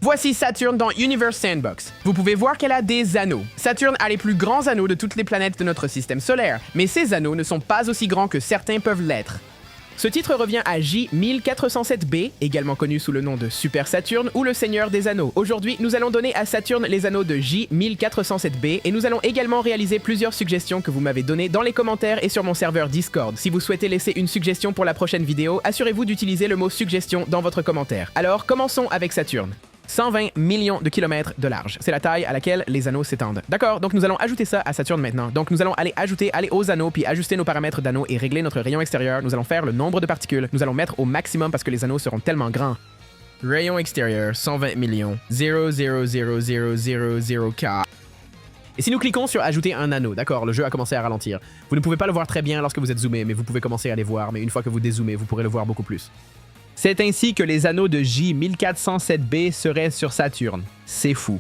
Voici Saturne dans Universe Sandbox. Vous pouvez voir qu'elle a des anneaux. Saturne a les plus grands anneaux de toutes les planètes de notre système solaire, mais ces anneaux ne sont pas aussi grands que certains peuvent l'être. Ce titre revient à J1407b, également connu sous le nom de Super Saturne ou le Seigneur des Anneaux. Aujourd'hui, nous allons donner à Saturne les anneaux de J1407b et nous allons également réaliser plusieurs suggestions que vous m'avez données dans les commentaires et sur mon serveur Discord. Si vous souhaitez laisser une suggestion pour la prochaine vidéo, assurez-vous d'utiliser le mot suggestion dans votre commentaire. Alors, commençons avec Saturne. 120 millions de kilomètres de large. C'est la taille à laquelle les anneaux s'étendent. D'accord, donc nous allons ajouter ça à Saturne maintenant. Donc nous allons aller aux anneaux, puis ajuster nos paramètres d'anneaux et régler notre rayon extérieur. Nous allons faire le nombre de particules. Nous allons mettre au maximum parce que les anneaux seront tellement grands. Rayon extérieur, 120 millions. 0,00000K. Et si nous cliquons sur ajouter un anneau, d'accord, le jeu a commencé à ralentir. Vous ne pouvez pas le voir très bien lorsque vous êtes zoomé, mais vous pouvez commencer à les voir. Mais une fois que vous dézoomez, vous pourrez le voir beaucoup plus. C'est ainsi que les anneaux de J1407b seraient sur Saturne. C'est fou.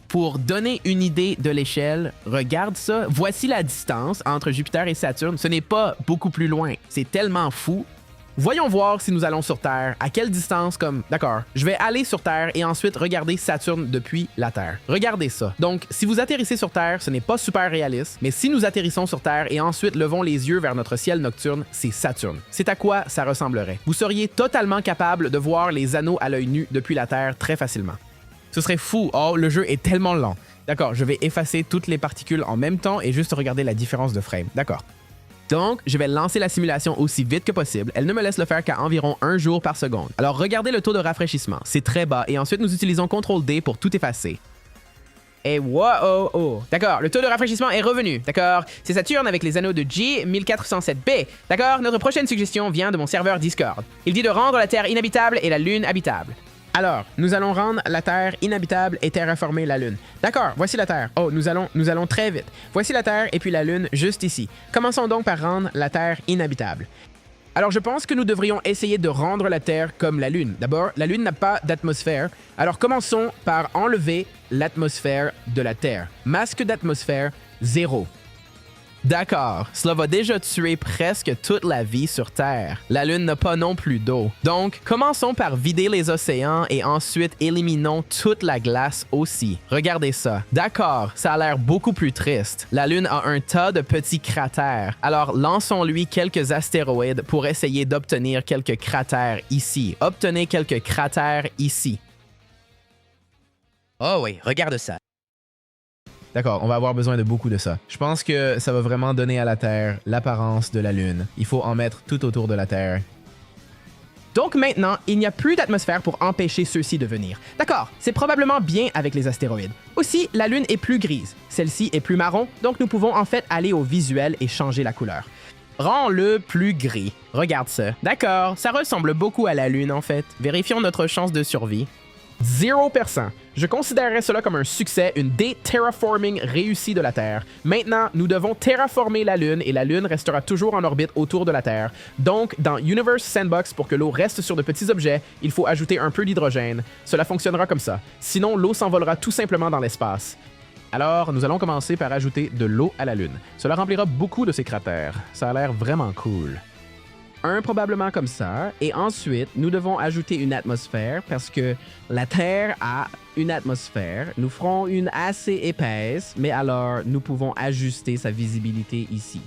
Pour donner une idée de l'échelle, regarde ça. Voici la distance entre Jupiter et Saturne. Ce n'est pas beaucoup plus loin. C'est tellement fou. Voyons voir si nous allons sur Terre. À quelle distance comme... D'accord, je vais aller sur Terre et ensuite regarder Saturne depuis la Terre. Regardez ça. Donc, si vous atterrissez sur Terre, ce n'est pas super réaliste, mais si nous atterrissons sur Terre et ensuite levons les yeux vers notre ciel nocturne, c'est Saturne. C'est à quoi ça ressemblerait. Vous seriez totalement capable de voir les anneaux à l'œil nu depuis la Terre très facilement. Ce serait fou. Oh, le jeu est tellement lent. D'accord, je vais effacer toutes les particules en même temps et juste regarder la différence de frame. D'accord. Donc, je vais lancer la simulation aussi vite que possible. Elle ne me laisse le faire qu'à environ 1 jour par seconde. Alors, regardez le taux de rafraîchissement. C'est très bas et ensuite, nous utilisons CTRL-D pour tout effacer. Et wow, oh. D'accord, le taux de rafraîchissement est revenu. D'accord, c'est Saturne avec les anneaux de J1407b. D'accord, notre prochaine suggestion vient de mon serveur Discord. Il dit de rendre la Terre inhabitable et la Lune habitable. Alors, nous allons rendre la Terre inhabitable et terraformer la Lune. D'accord, voici la Terre. Oh, nous allons très vite. Voici la Terre et puis la Lune juste ici. Commençons donc par rendre la Terre inhabitable. Alors, je pense que nous devrions essayer de rendre la Terre comme la Lune. D'abord, la Lune n'a pas d'atmosphère. Alors, commençons par enlever l'atmosphère de la Terre. Masque d'atmosphère, 0. D'accord, cela va déjà tuer presque toute la vie sur Terre. La Lune n'a pas non plus d'eau. Donc, commençons par vider les océans et ensuite éliminons toute la glace aussi. Regardez ça. D'accord, ça a l'air beaucoup plus triste. La Lune a un tas de petits cratères. Alors, lançons-lui quelques astéroïdes pour essayer d'obtenir quelques cratères ici. Obtenez quelques cratères ici. Oh oui, regarde ça. D'accord, on va avoir besoin de beaucoup de ça. Je pense que ça va vraiment donner à la Terre l'apparence de la Lune. Il faut en mettre tout autour de la Terre. Donc maintenant, il n'y a plus d'atmosphère pour empêcher ceux-ci de venir. D'accord, c'est probablement bien avec les astéroïdes. Aussi, la Lune est plus grise. Celle-ci est plus marron, donc nous pouvons en fait aller au visuel et changer la couleur. Rends-le plus gris. Regarde ça. D'accord, ça ressemble beaucoup à la Lune en fait. Vérifions notre chance de survie. 0%. Je considérerais cela comme un succès, une terraforming réussie de la Terre. Maintenant, nous devons terraformer la Lune et la Lune restera toujours en orbite autour de la Terre. Donc, dans Universe Sandbox, pour que l'eau reste sur de petits objets, il faut ajouter un peu d'hydrogène. Cela fonctionnera comme ça. Sinon, l'eau s'envolera tout simplement dans l'espace. Alors, nous allons commencer par ajouter de l'eau à la Lune. Cela remplira beaucoup de ces cratères. Ça a l'air vraiment cool. Un probablement comme ça, et ensuite, nous devons ajouter une atmosphère parce que la Terre a une atmosphère. Nous ferons une assez épaisse, mais alors nous pouvons ajuster sa visibilité ici.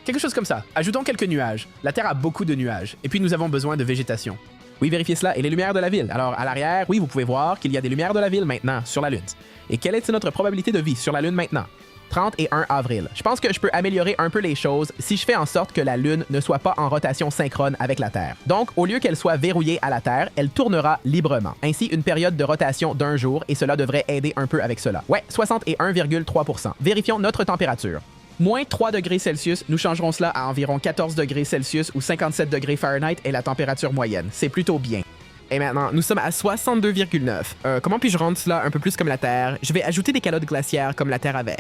Quelque chose comme ça. Ajoutons quelques nuages. La Terre a beaucoup de nuages, et puis nous avons besoin de végétation. Oui, vérifiez cela, et les lumières de la ville. Alors, à l'arrière, oui, vous pouvez voir qu'il y a des lumières de la ville maintenant sur la Lune. Et quelle est notre probabilité de vie sur la Lune maintenant? 31 avril. Je pense que je peux améliorer un peu les choses si je fais en sorte que la Lune ne soit pas en rotation synchrone avec la Terre. Donc, au lieu qu'elle soit verrouillée à la Terre, elle tournera librement. Ainsi, une période de rotation d'1 jour et cela devrait aider un peu avec cela. Ouais, 61,3%. Vérifions notre température. Moins 3 degrés Celsius, nous changerons cela à environ 14 degrés Celsius ou 57 degrés Fahrenheit est la température moyenne. C'est plutôt bien. Et maintenant, nous sommes à 62,9. Comment puis-je rendre cela un peu plus comme la Terre? Je vais ajouter des calottes glaciaires comme la Terre avait.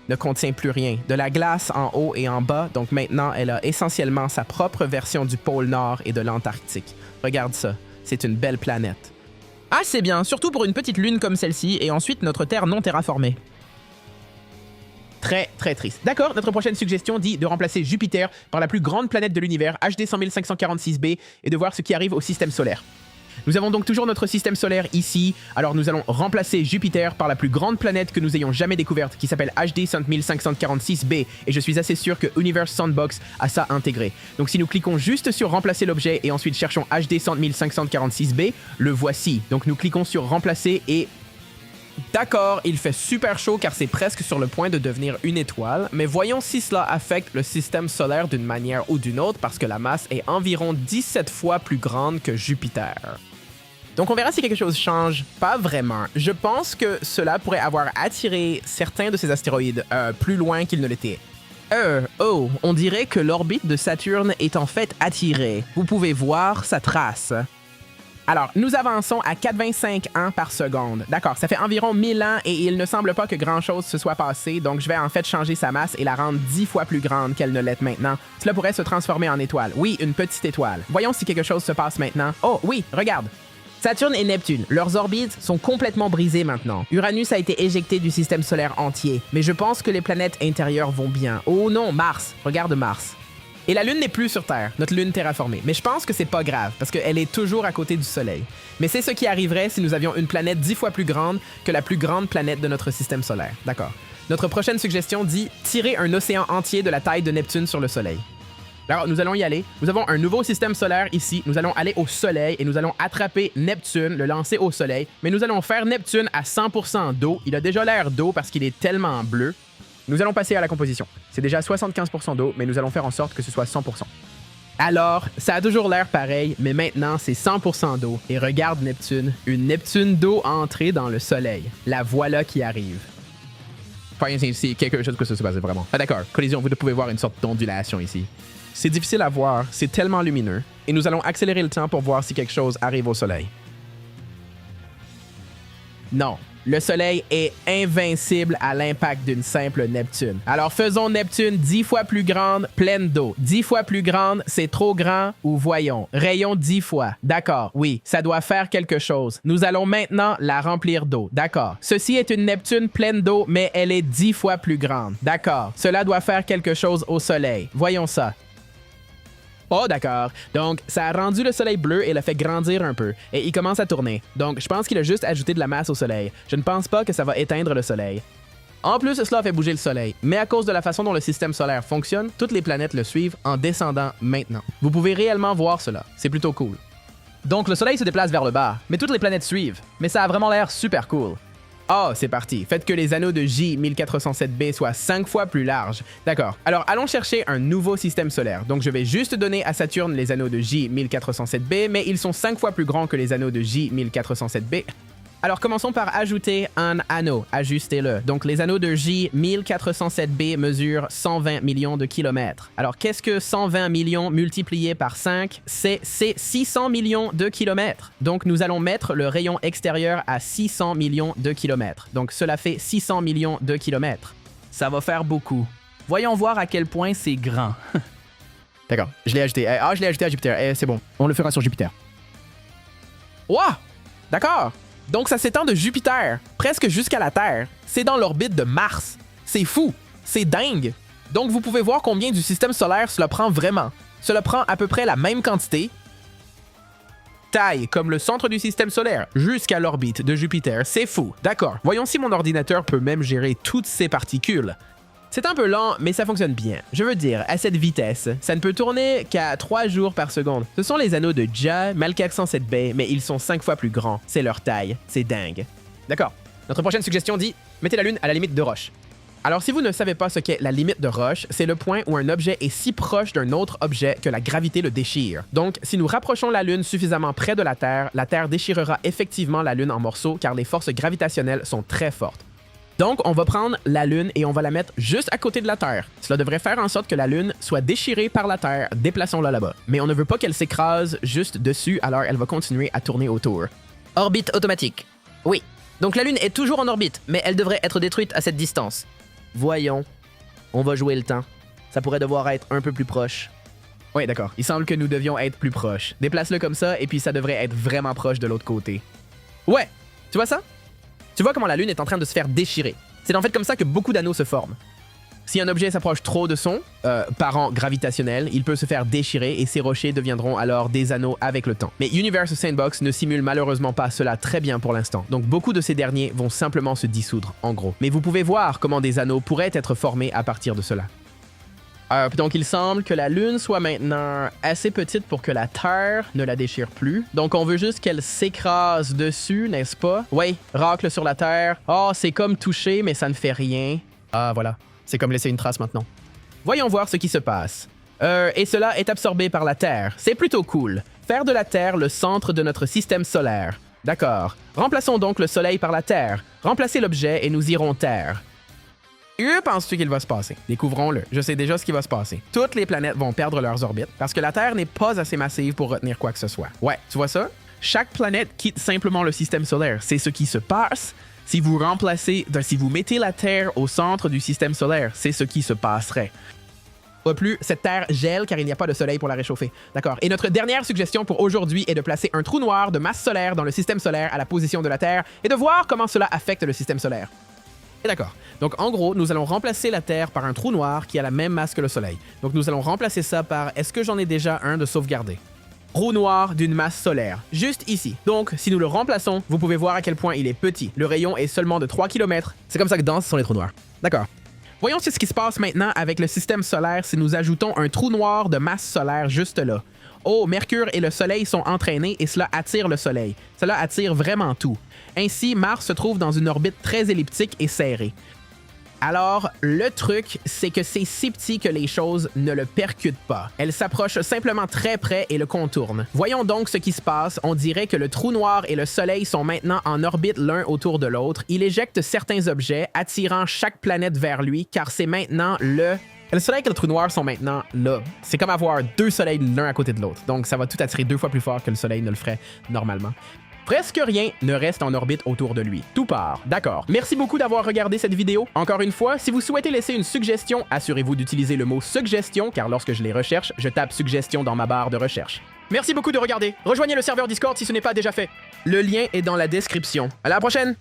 Ne contient plus rien. De la glace en haut et en bas, donc maintenant elle a essentiellement sa propre version du pôle Nord et de l'Antarctique. Regarde ça, c'est une belle planète. Ah, c'est bien, surtout pour une petite lune comme celle-ci, et ensuite notre Terre non terraformée. Très, très triste. D'accord, notre prochaine suggestion dit de remplacer Jupiter par la plus grande planète de l'univers, HD 10546b, et de voir ce qui arrive au système solaire. Nous avons donc toujours notre système solaire ici. Alors nous allons remplacer Jupiter par la plus grande planète que nous ayons jamais découverte, qui s'appelle HD 5546b. Et je suis assez sûr que Universe Sandbox a ça intégré. Donc si nous cliquons juste sur remplacer l'objet et ensuite cherchons HD 5546b, le voici. Donc nous cliquons sur remplacer et... D'accord, il fait super chaud car c'est presque sur le point de devenir une étoile, mais voyons si cela affecte le système solaire d'une manière ou d'une autre parce que la masse est environ 17 fois plus grande que Jupiter. Donc on verra si quelque chose change. Pas vraiment. Je pense que cela pourrait avoir attiré certains de ces astéroïdes plus loin qu'ils ne l'étaient. Oh, on dirait que l'orbite de Saturne est en fait attirée. Vous pouvez voir sa trace. Alors, nous avançons à 4,25 ans par seconde. D'accord, ça fait environ 1000 ans et il ne semble pas que grand-chose se soit passé, donc je vais en fait changer sa masse et la rendre 10 fois plus grande qu'elle ne l'est maintenant. Cela pourrait se transformer en étoile. Oui, une petite étoile. Voyons si quelque chose se passe maintenant. Oh oui, regarde. Saturne et Neptune, leurs orbites sont complètement brisées maintenant. Uranus a été éjecté du système solaire entier, mais je pense que les planètes intérieures vont bien. Oh non, Mars, regarde Mars. Et la Lune n'est plus sur Terre, notre Lune terraformée. Mais je pense que c'est pas grave, parce qu'elle est toujours à côté du Soleil. Mais c'est ce qui arriverait si nous avions une planète 10 fois plus grande que la plus grande planète de notre système solaire. D'accord. Notre prochaine suggestion dit « Tirer un océan entier de la taille de Neptune sur le Soleil ». Alors, nous allons y aller. Nous avons un nouveau système solaire ici. Nous allons aller au Soleil et nous allons attraper Neptune, le lancer au Soleil. Mais nous allons faire Neptune à 100% d'eau. Il a déjà l'air d'eau parce qu'il est tellement bleu. Nous allons passer à la composition. C'est déjà 75% d'eau, mais nous allons faire en sorte que ce soit 100%. Alors, ça a toujours l'air pareil, mais maintenant, c'est 100% d'eau. Et regarde Neptune, une Neptune d'eau entrée dans le Soleil. La voilà qui arrive. Enfin, c'est quelque chose que ça se passe vraiment. Ah d'accord, collision, vous pouvez voir une sorte d'ondulation ici. C'est difficile à voir, c'est tellement lumineux. Et nous allons accélérer le temps pour voir si quelque chose arrive au Soleil. Non. Le Soleil est invincible à l'impact d'une simple Neptune. Alors faisons Neptune 10 fois plus grande, pleine d'eau. 10 fois plus grande, c'est trop grand ou voyons. Rayon 10 fois. D'accord, oui, ça doit faire quelque chose. Nous allons maintenant la remplir d'eau. D'accord. Ceci est une Neptune pleine d'eau, mais elle est 10 fois plus grande. D'accord. Cela doit faire quelque chose au Soleil. Voyons ça. Oh, d'accord. Donc, ça a rendu le Soleil bleu et l'a fait grandir un peu. Et il commence à tourner. Donc, je pense qu'il a juste ajouté de la masse au Soleil. Je ne pense pas que ça va éteindre le Soleil. En plus, cela fait bouger le Soleil. Mais à cause de la façon dont le système solaire fonctionne, toutes les planètes le suivent en descendant maintenant. Vous pouvez réellement voir cela. C'est plutôt cool. Donc, le Soleil se déplace vers le bas, mais toutes les planètes suivent. Mais ça a vraiment l'air super cool. Oh, c'est parti. Faites que les anneaux de J1407b soient 5 fois plus larges. D'accord. Alors, allons chercher un nouveau système solaire. Donc, je vais juste donner à Saturne les anneaux de J1407b, mais ils sont 5 fois plus grands que les anneaux de J1407b. Alors, commençons par ajouter un anneau. Ajustez-le. Donc, les anneaux de J1407b mesurent 120 millions de kilomètres. Alors, qu'est-ce que 120 millions multiplié par 5? C'est 600 millions de kilomètres. Donc, nous allons mettre le rayon extérieur à 600 millions de kilomètres. Donc, cela fait 600 millions de kilomètres. Ça va faire beaucoup. Voyons voir à quel point c'est grand. D'accord, je l'ai ajouté. Je l'ai ajouté à Jupiter. C'est bon, on le fera sur Jupiter. Ouah! D'accord! Donc ça s'étend de Jupiter, presque jusqu'à la Terre. C'est dans l'orbite de Mars. C'est fou! C'est dingue! Donc vous pouvez voir combien du système solaire cela prend vraiment. Cela prend à peu près la même quantité. Taille, comme le centre du système solaire, jusqu'à l'orbite de Jupiter. C'est fou. D'accord. Voyons si mon ordinateur peut même gérer toutes ces particules. C'est un peu lent, mais ça fonctionne bien. Je veux dire, à cette vitesse, ça ne peut tourner qu'à 3 jours par seconde. Ce sont les anneaux de JA 1407b, mais ils sont 5 fois plus grands. C'est leur taille. C'est dingue. D'accord. Notre prochaine suggestion dit « Mettez la Lune à la limite de Roche ». Alors, si vous ne savez pas ce qu'est la limite de Roche, c'est le point où un objet est si proche d'un autre objet que la gravité le déchire. Donc, si nous rapprochons la Lune suffisamment près de la Terre déchirera effectivement la Lune en morceaux car les forces gravitationnelles sont très fortes. Donc, on va prendre la Lune et on va la mettre juste à côté de la Terre. Cela devrait faire en sorte que la Lune soit déchirée par la Terre. Déplaçons-la là-bas. Mais on ne veut pas qu'elle s'écrase juste dessus, alors elle va continuer à tourner autour. Orbite automatique. Oui. Donc la Lune est toujours en orbite, mais elle devrait être détruite à cette distance. Voyons. On va jouer le temps. Ça pourrait devoir être un peu plus proche. Oui, d'accord. Il semble que nous devions être plus proches. Déplace-le comme ça, et puis ça devrait être vraiment proche de l'autre côté. Ouais! Tu vois ça? Tu vois comment la Lune est en train de se faire déchirer. C'est en fait comme ça que beaucoup d'anneaux se forment. Si un objet s'approche trop de son parent gravitationnel, il peut se faire déchirer et ces rochers deviendront alors des anneaux avec le temps. Mais Universe Sandbox ne simule malheureusement pas cela très bien pour l'instant, donc beaucoup de ces derniers vont simplement se dissoudre, en gros. Mais vous pouvez voir comment des anneaux pourraient être formés à partir de cela. Donc il semble que la Lune soit maintenant assez petite pour que la Terre ne la déchire plus. Donc on veut juste qu'elle s'écrase dessus, n'est-ce pas? Oui, racle sur la Terre. Oh, c'est comme toucher, mais ça ne fait rien. Ah, voilà. C'est comme laisser une trace maintenant. Voyons voir ce qui se passe. Et cela est absorbé par la Terre. C'est plutôt cool. Faire de la Terre le centre de notre système solaire. D'accord. Remplaçons donc le Soleil par la Terre. Remplacez l'objet et nous irons Terre. Que penses-tu qu'il va se passer? Découvrons-le. Je sais déjà ce qui va se passer. Toutes les planètes vont perdre leurs orbites parce que la Terre n'est pas assez massive pour retenir quoi que ce soit. Ouais, tu vois ça? Chaque planète quitte simplement le système solaire. C'est ce qui se passe si vous mettez la Terre au centre du système solaire. C'est ce qui se passerait. Pas plus, cette Terre gèle car il n'y a pas de soleil pour la réchauffer. D'accord. Et notre dernière suggestion pour aujourd'hui est de placer un trou noir de masse solaire dans le système solaire à la position de la Terre et de voir comment cela affecte le système solaire. D'accord. Donc, en gros, nous allons remplacer la Terre par un trou noir qui a la même masse que le Soleil. Donc, nous allons remplacer ça par... Est-ce que j'en ai déjà un de sauvegardé? Trou noir d'une masse solaire, juste ici. Donc, si nous le remplaçons, vous pouvez voir à quel point il est petit. Le rayon est seulement de 3 km. C'est comme ça que denses sont les trous noirs. D'accord. Voyons ce qui se passe maintenant avec le système solaire si nous ajoutons un trou noir de masse solaire juste là. Oh, Mercure et le Soleil sont entraînés et cela attire le Soleil. Cela attire vraiment tout. Ainsi, Mars se trouve dans une orbite très elliptique et serrée. Alors, le truc, c'est que c'est si petit que les choses ne le percutent pas. Elle s'approche simplement très près et le contourne. Voyons donc ce qui se passe. On dirait que le trou noir et le Soleil sont maintenant en orbite l'un autour de l'autre. Il éjecte certains objets, attirant chaque planète vers lui, car c'est maintenant le Soleil et le trou noir sont maintenant là. C'est comme avoir deux soleils l'un à côté de l'autre. Donc, ça va tout attirer 2 fois plus fort que le Soleil ne le ferait normalement. Presque rien ne reste en orbite autour de lui. Tout part. D'accord. Merci beaucoup d'avoir regardé cette vidéo. Encore une fois, si vous souhaitez laisser une suggestion, assurez-vous d'utiliser le mot suggestion, car lorsque je les recherche, je tape suggestion dans ma barre de recherche. Merci beaucoup de regarder. Rejoignez le serveur Discord si ce n'est pas déjà fait. Le lien est dans la description. À la prochaine!